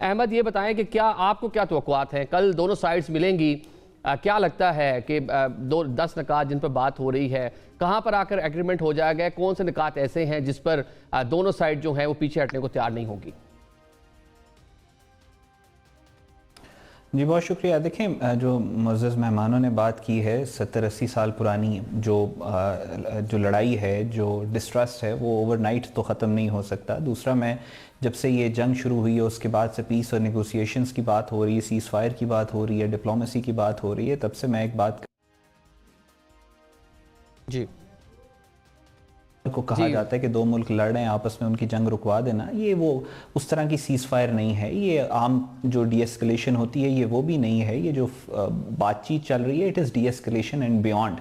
अहमद, ये बताएं कि क्या आपको क्या तवक्कुआत हैं, कल दोनों साइड्स मिलेंगी, क्या लगता है कि 10 निकात जिन पर बात हो रही है, कहाँ पर आकर एग्रीमेंट हो जाएगा? कौन से निकात ऐसे हैं जिस पर दोनों साइड जो हैं वो पीछे हटने को तैयार नहीं होगी? जी बहुत शुक्रिया। देखें, जो मुअज़्ज़ज़ मेहमानों ने बात की है, 70-80 साल पुरानी जो लड़ाई है, जो डिस्ट्रस्ट है, वो ओवरनाइट तो ख़त्म नहीं हो सकता। दूसरा, मैं जब से ये जंग शुरू हुई है उसके बाद से पीस और नेगोशिएशंस की बात हो रही है, सीज़ फायर की बात हो रही है, डिप्लोमेसी की बात हो रही है, तब से मैं एक बात जी को कहा जाता है कि दो मुल्क लड़ रहे हैं, आपस में उनकी जंग रुकवा देना, ये वो उस तरह की सीज़ फायर नहीं है। ये आम जो डी एस्केलेशन होती है ये वो भी नहीं है। ये जो बातचीत चल रही है, it is D escalation and beyond.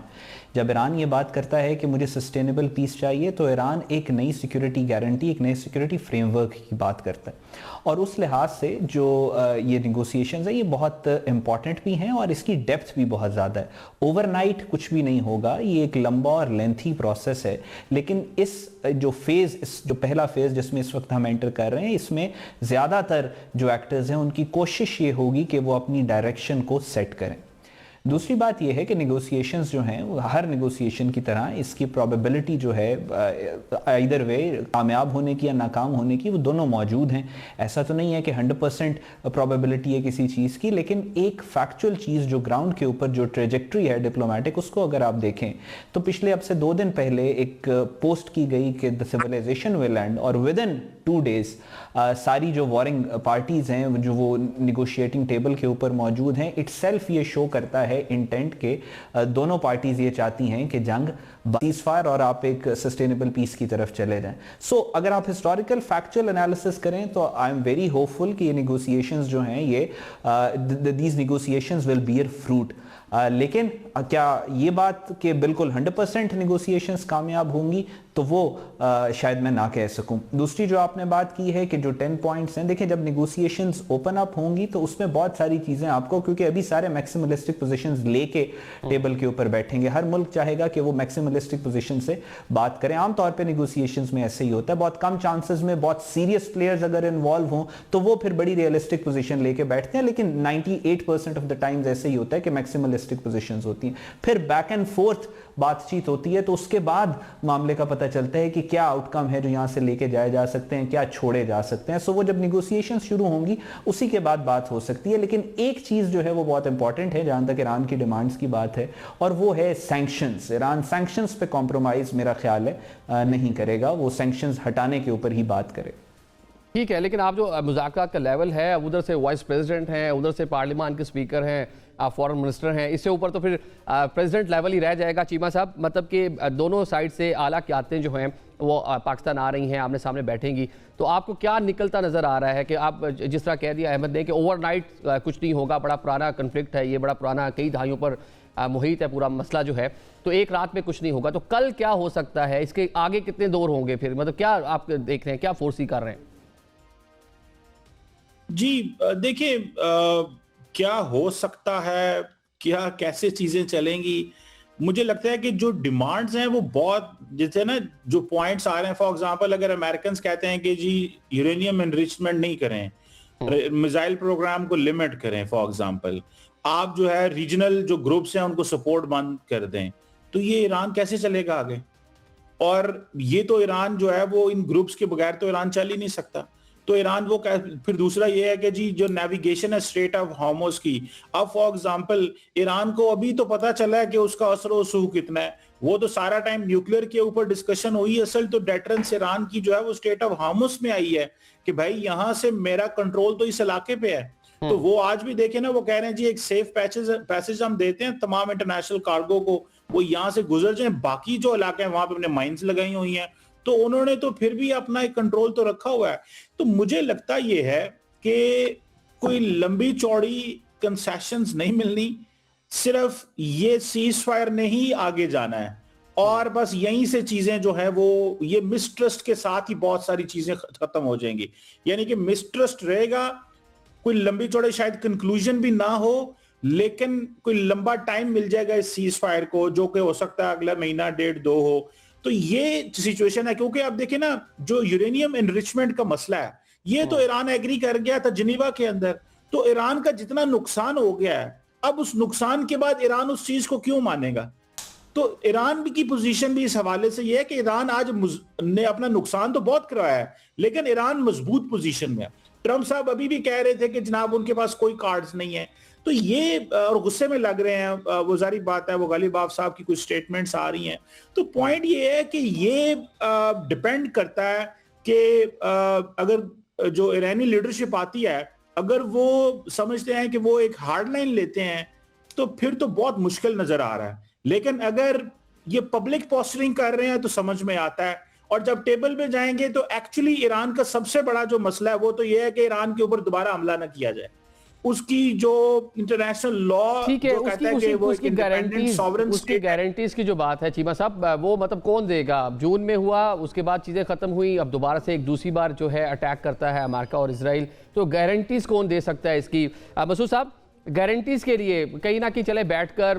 जब ईरान ये बात करता है कि मुझे सस्टेनेबल पीस चाहिए, तो ईरान एक नई सिक्योरिटी गारंटी, एक नए सिक्योरिटी फ्रेमवर्क की बात करता है। और उस लिहाज से जो ये निगोसिएशंस है, ये बहुत इंपॉर्टेंट भी हैं और इसकी डेप्थ भी बहुत ज़्यादा है। ओवरनाइट कुछ भी नहीं होगा, ये एक लंबा और लेंथी प्रोसेस है। लेकिन इस जो पहला फेज़ जिसमें इस वक्त हम एंटर कर रहे हैं, इसमें ज़्यादातर जो एक्टर्स हैं उनकी कोशिश ये होगी कि वो अपनी डायरेक्शन को सेट करें। दूसरी बात यह है कि नेगोशिएशंस जो हैं, हर नेगोशिएशन की तरह इसकी प्रोबेबिलिटी जो है आइदर वे कामयाब होने की या नाकाम होने की, वो दोनों मौजूद हैं। ऐसा तो नहीं है कि 100% प्रोबेबिलिटी है किसी चीज़ की, लेकिन एक फैक्चुअल चीज़ जो ग्राउंड के ऊपर जो ट्रेजेक्ट्री है डिप्लोमेटिक, उसको अगर आप देखें तो पिछले अब से 2 दिन पहले एक पोस्ट की गई कि द सिविलाइजेशन विल एंड, और विद इन 2 डेज सारी जो वॉरिंग पार्टीज हैं जो वो निगोशिएटिंग टेबल के ऊपर मौजूद हैं, इटसेल्फ ये शो करता है इंटेंट के दोनों पार्टीज ये चाहती हैं कि जंग सीज़ फायर और आप एक सस्टेनेबल पीस की तरफ चले जाएं। सो अगर आप हिस्टोरिकल फैक्चुअल एनालिसिस करें तो आई एम वेरी होपफुल कि ये निगोशिएशंस जो हैं, ये these negotiations will beer fruit. लेकिन क्या ये बात कि बिल्कुल 100% निगोशिएशंस कामयाब होंगी, तो वो शायद मैं ना कह सकूं। दूसरी जो आपने बात की है कि जो 10 पॉइंट्स हैं, देखिए जब निगोशिएशंस ओपन अप होंगी तो उसमें बहुत सारी चीज़ें आपको, क्योंकि अभी सारे मैक्सिमलिस्टिक पोजीशंस लेके टेबल के ऊपर बैठेंगे, हर मुल्क चाहेगा कि वो मैक्सिमलिस्टिक पोजीशन से बात करें। आमतौर पे निगोशिएशंस में ऐसे ही होता है, बहुत कम चांसेस में बहुत सीरियस प्लेयर्स अगर इन्वॉल्व हों तो वो फिर बड़ी रियलिस्टिक पोजीशन लेके बैठते हैं, लेकिन 98% ऑफ द टाइम्स ऐसे ही होता है कि मैक्सिमलिस्टिक पोजीशंस होती हैं। फिर बैक एंड फोर्थ बातचीत होती है, तो उसके बाद मामले का पता चलता है कि क्या आउटकम है जो यहां से लेके जाए जा सकते हैं, क्या छोड़े जा सकते हैं। सो वो जब निगोशिएशन शुरू होंगी उसी के बाद बात हो सकती है। लेकिन एक चीज जो है वो बहुत इंपॉर्टेंट है जहां तक ईरान की डिमांड्स की बात है, और वो है सैंक्शंस। ईरान सैंक्शंस पे कॉम्प्रोमाइज मेरा ख्याल है नहीं करेगा, वो सैंक्शंस हटाने के ऊपर ही बात करे। ठीक है, लेकिन आप जो मुज़ाकरात का लेवल है, उधर से वाइस प्रेसिडेंट हैं, उधर से पार्लियामान के स्पीकर हैं, फॉरेन मिनिस्टर हैं, इससे ऊपर तो फिर प्रेसिडेंट लेवल ही रह जाएगा। चीमा साहब, मतलब कि दोनों साइड से आला क़यादतें जो हैं वो पाकिस्तान आ रही हैं, आमने सामने बैठेंगी, तो आपको क्या निकलता नज़र आ रहा है कि आप जिस तरह कह दिया अहमद ने कि ओवरनाइट कुछ नहीं होगा, बड़ा पुराना कन्फ्लिक्ट है ये, बड़ा पुराना कई दहाइयों पर मुहित है पूरा मसला जो है, तो एक रात में कुछ नहीं होगा, तो कल क्या हो सकता है, इसके आगे कितने दौर होंगे फिर, मतलब क्या आप देख रहे हैं, क्या फोर्सी कर रहे हैं? जी देखिए, क्या हो सकता है, क्या कैसे चीजें चलेंगी, मुझे लगता है कि जो डिमांड्स हैं वो बहुत, जैसे ना जो पॉइंट्स आ रहे हैं, फॉर एग्जांपल अगर अमेरिकन कहते हैं कि जी यूरेनियम एनरिचमेंट नहीं करें, मिसाइल प्रोग्राम को लिमिट करें, फॉर एग्जांपल आप जो है रीजनल जो ग्रुप्स हैं उनको सपोर्ट बंद कर दें, तो ये ईरान कैसे चलेगा आगे? और ये तो ईरान जो है वो इन ग्रुप्स के बगैर तो ईरान चल ही नहीं सकता। तो ईरान वो फिर दूसरा ये है कि जी जो नेविगेशन है स्ट्रेट ऑफ हार्मुज की, अब फॉर एग्जांपल ईरान को अभी तो पता चला है कि उसका असर वसूख कितना है, वो तो सारा टाइम न्यूक्लियर के ऊपर डिस्कशन हुई, असल तो डेटरेंस ईरान की जो है वो स्ट्रेट ऑफ हार्मुज में आई है कि भाई यहां से मेरा कंट्रोल तो इस इलाके पे है। तो वो आज भी देखे ना, वो कह रहे हैं जी एक सेफ पैसेज हम देते हैं तमाम इंटरनेशनल कार्गो को, वो यहाँ से गुजर जाए, बाकी जो इलाके हैं वहां पे अपने माइंस लगाई हुई हैं, तो उन्होंने तो फिर भी अपना एक कंट्रोल तो रखा हुआ है। तो मुझे लगता ये है कि कोई लंबी चौड़ी कंसेशंस नहीं मिलनी, सिर्फ ये सीज फायर ने ही आगे जाना है, और बस यहीं से चीजें जो है वो ये मिसट्रस्ट के साथ ही बहुत सारी चीजें खत्म हो जाएंगी। यानी कि मिसट्रस्ट रहेगा, कोई लंबी चौड़े शायद कंक्लूजन भी ना हो, लेकिन कोई लंबा टाइम मिल जाएगा इस सीज फायर को, जो कि हो सकता है अगला महीना 1.5-2 हो। तो ये सिचुएशन है, क्योंकि आप देखिए ना जो यूरेनियम एनरिचमेंट का मसला है, ये तो ईरान एग्री कर गया था जिनीवा के अंदर। तो ईरान का जितना नुकसान हो गया है, अब उस नुकसान के बाद ईरान उस चीज को क्यों मानेगा? तो ईरान की पोजीशन भी इस हवाले से ये है कि ईरान आज ने अपना नुकसान तो बहुत करवाया है, लेकिन ईरान मजबूत पोजीशन में है। ट्रंप साहब अभी भी कह रहे थे कि जनाब उनके पास कोई कार्ड्स नहीं है, तो ये और गुस्से में लग रहे हैं, वो जारी बात है, वो गालिबाफ साहब की कुछ स्टेटमेंट्स आ रही हैं। तो पॉइंट ये है कि ये डिपेंड करता है कि अगर जो ईरानी लीडरशिप आती है, अगर वो समझते हैं कि वो एक हार्ड लाइन लेते हैं, तो फिर तो बहुत मुश्किल नजर आ रहा है। लेकिन अगर ये पब्लिक पोस्टरिंग कर रहे हैं तो समझ में आता है, और जब टेबल पे जाएंगे तो एक्चुअली ईरान का सबसे बड़ा जो मसला है वो तो ये है कि ईरान के ऊपर दोबारा हमला ना किया जाए। उसकी जो इंटरनेशनल लॉ ठीक है, जो कहता है कि वो उसकी गारंटीज की जो बात है चीमा साहब, वो मतलब कौन देगा? जून में हुआ, उसके बाद चीजें खत्म हुई, अब दोबारा से एक दूसरी बार जो है अटैक करता है अमेरिका और इजराइल, तो गारंटीज कौन दे सकता है इसकी? मसूद साहब, गारंटीज के लिए कहीं ना कहीं चले बैठकर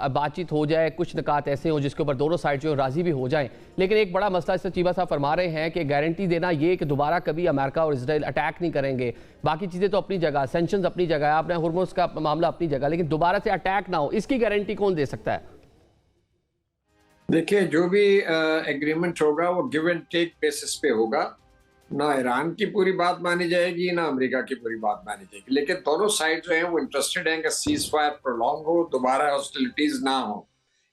बातचीत हो जाए, कुछ निकात ऐसे हो जिसके ऊपर दोनों साइड जो राजी भी हो जाएं, लेकिन एक बड़ा मसला इससे चीमा साहब फरमा रहे हैं कि गारंटी देना ये कि दोबारा कभी अमेरिका और इजराइल अटैक नहीं करेंगे, बाकी चीज़ें तो अपनी जगह, सैंक्शंस अपनी जगह, आपने हुर्मुज़ का मामला अपनी जगह, लेकिन दोबारा से अटैक ना हो, इसकी गारंटी कौन दे सकता है? देखिए, जो भी एग्रीमेंट होगा वो गिव एंड टेक बेसिस पे होगा। ना ईरान की पूरी बात मानी जाएगी, ना अमेरिका की पूरी बात मानी जाएगी, लेकिन दोनों साइड जो है वो इंटरेस्टेड हैं कि सीज फायर प्रोलॉन्ग हो, दोबारा हॉस्टिलिटीज ना हो।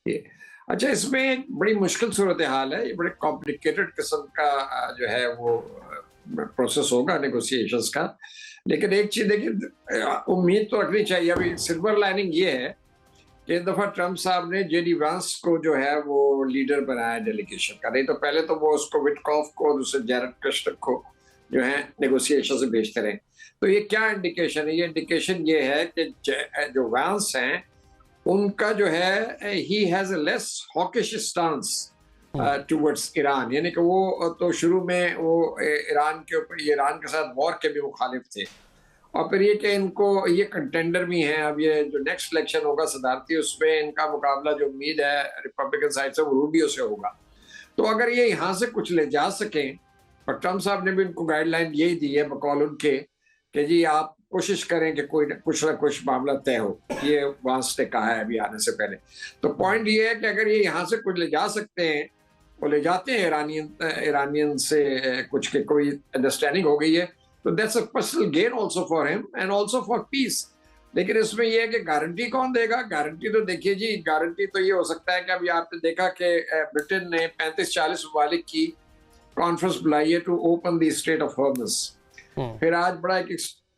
ये अच्छा, इसमें एक बड़ी मुश्किल सूरत हाल है, ये बड़े कॉम्प्लिकेटेड किस्म का जो है वो प्रोसेस होगा नेगोशिएशंस का। लेकिन एक चीज देखिए, उम्मीद तो रखनी चाहिए। अभी सिल्वर लाइनिंग ये है कि इस दफा ट्रंप साहब ने जेडी वांस को जो है वो लीडर बनाया डेलीगेशन का। नहीं तो पहले तो वो उसको विटकॉफ को, दूसरे जैरेड कुशनर को जो है नेगोशिएशन से भेजते रहे। तो ये क्या इंडिकेशन है? ये इंडिकेशन ये है कि जो वांस हैं उनका जो है he has a less hawkish stance towards Iran, यानी कि वो तो शुरू में वो ईरान के ऊपर, ईरान के साथ वॉर के भी मुखालिफ थे, और फिर ये कि इनको ये कंटेंडर भी हैं। अब ये जो नेक्स्ट इलेक्शन होगा सदारती, उसमें इनका मुकाबला जो उम्मीद है रिपब्लिकन साइड से वो रूबियो से होगा। तो अगर ये यहाँ से कुछ ले जा सकें, और ट्रंप साहब ने भी उनको गाइडलाइन यही दी है बकौल उनके कि जी आप कोशिश करें कि कोई कुछ ना कुछ मामला तय हो, ये वांस ने कहा है अभी आने से पहले। तो पॉइंट ये है कि अगर ये यहाँ से कुछ ले जा सकते हैं, वो ले जाते हैं ईरानियन से कुछ के कोई अंडरस्टैंडिंग हो गई है, तो that's a personal gain also for him and also for piece. लेकिन इसमें यह है कि गारंटी कौन देगा? गारंटी तो देखिए जी, गारंटी तो ये हो सकता है कि अभी आपने देखा कि ब्रिटेन ने 35-40 ममालिक की कॉन्फ्रेंस बुलाई है to open the strait of Hormuz. फिर आज बड़ा एक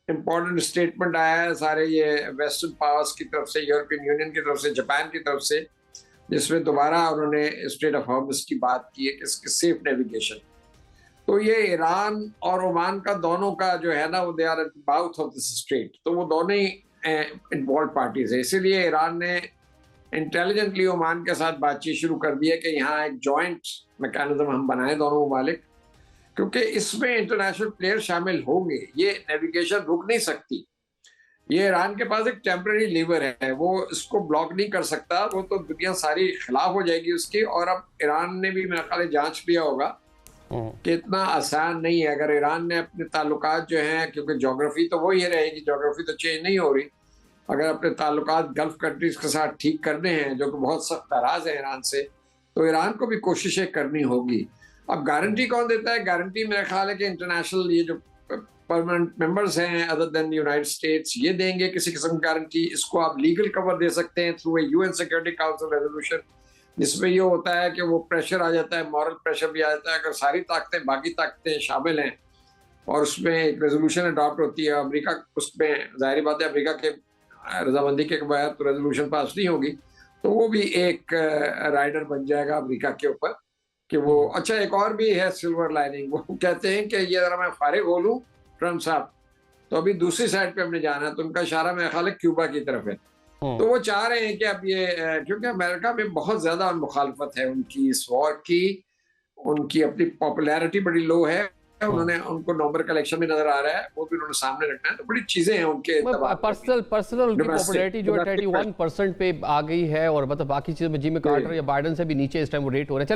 इम्पोर्टेंट स्टेटमेंट आया है सारे ये वेस्टर्न पावर्स की तरफ से, यूरोपियन यूनियन की तरफ से, जापान की तरफ से, जिसमें दोबारा उन्होंने स्ट्रेट ऑफ हॉर्मुज की बात की है कि इसकी सेफ नेविगेशन। तो ये ईरान और ओमान का दोनों का जो है ना, वो they are at the mouth of this strait, तो वो दोनों ही इन्वॉल्व पार्टीज है। इसीलिए ईरान ने इंटेलिजेंटली ओमान के साथ बातचीत शुरू कर दी है कि यहाँ एक जॉइंट मैकेनिज्म हम बनाए दोनों ममालिक, क्योंकि इसमें इंटरनेशनल प्लेयर शामिल होंगे। ये नेविगेशन रुक नहीं सकती। ये ईरान के पास एक टेम्पररी लीवर है, वो इसको ब्लॉक नहीं कर सकता, वो तो दुनिया सारी खिलाफ हो जाएगी उसकी। और अब ईरान ने भी मेरा ख्याल जांच लिया होगा कि इतना आसान नहीं है। अगर ईरान ने अपने ताल्लुकात जो हैं, क्योंकि जोग्राफी तो वही रहेगी, जोग्राफी तो चेंज नहीं हो रही, अगर अपने ताल्लुकात गल्फ कंट्रीज के साथ ठीक करने हैं जो कि बहुत सख्त नाराज है ईरान से, तो ईरान को भी कोशिशें करनी होगी। अब गारंटी कौन देता है? गारंटी मेरा ख्याल है कि इंटरनेशनल ये जो परमानेंट मेंबर्स हैं अदर देन यूनाइटेड स्टेट्स, ये देंगे किसी किस्म की गारंटी। इसको आप लीगल कवर दे सकते हैं through UN security council resolution, जिसमें ये होता है कि वो प्रेशर आ जाता है, मॉरल प्रेशर भी आ जाता है। अगर सारी ताकतें, बाकी ताकतें शामिल हैं और उसमें एक रेजोल्यूशन अडॉप्ट होती है, अमेरिका उसमें जाहिर बात है अमेरिका के रजामंदी के बगैर तो रेजोल्यूशन पास नहीं होगी, तो वो भी एक राइडर बन जाएगा अमेरिका के ऊपर कि वो। अच्छा, एक और भी है सिल्वर लाइनिंग, वो कहते हैं कि ये जरा मैं फारिग हो लूँ ट्रंप साहब, तो अभी दूसरी साइड पे हमने जाना है, तो उनका इशारा मेरा ख्याल है क्यूबा की तरफ है। तो वो चाह रहे हैं कि अब ये, क्योंकि अमेरिका में बहुत ज्यादा मुखालफत है उनकी इस वॉर की, उनकी अपनी पॉपुलैरिटी बड़ी लो है, उन्होंने उनको नवंबर का इलेक्शन में नजर आ रहा है, वो भी उन्होंने सामने रखना है। तो बड़ी चीजें हैं उनके पर्सनल उनकी पॉपुलैरिटी जो 31% पे आ गई है, और मतलब बाकी चीजों में जिमी कार्टर या बाइडेन से भी नीचे इस टाइम वो रेट हो रहे हैं। चले